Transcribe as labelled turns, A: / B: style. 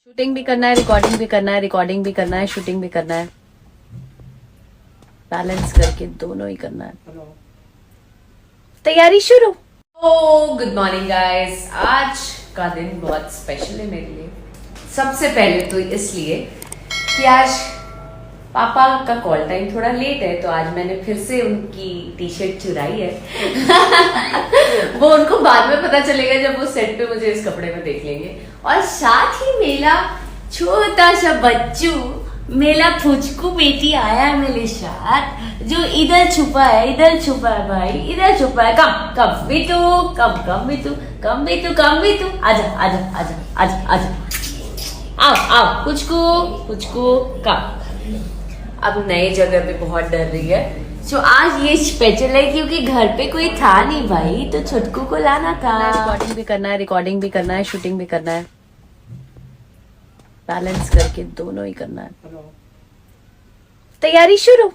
A: Shooting भी करना है, रिकॉर्डिंग भी करना है, रिकॉर्डिंग भी करना है, शूटिंग भी करना है, बैलेंस करके दोनों ही करना है। तैयारी शुरू। ओ गुड मॉर्निंग गाइस, आज का दिन बहुत स्पेशल है मेरे लिए। सबसे पहले तो इसलिए कि आज पापा का कॉल टाइम थोड़ा लेट है, तो आज मैंने फिर से उनकी टी शर्ट चुराई है। वो उनको बाद में पता चलेगा जब वो सेट पे मुझे इस कपड़े में देख लेंगे। और साथ ही मेरा छोटा सा बच्चू, मेरा फुचकू बेटी आया है मेरे साथ, जो इधर छुपा है भाई, इधर छुपा है। कम बिटू, कम बिटू, आजा आजा आजा आजा आजा, आओ कुचकू कम। अब नई जगह पे बहुत डर रही है, सो आज ये स्पेशल है क्योंकि घर पे कोई था नहीं भाई, तो छुटकू को लाना था। रिकॉर्डिंग भी करना है, रिकॉर्डिंग भी करना है, शूटिंग भी करना है, बैलेंस करके दोनों ही करना है। तैयारी शुरू।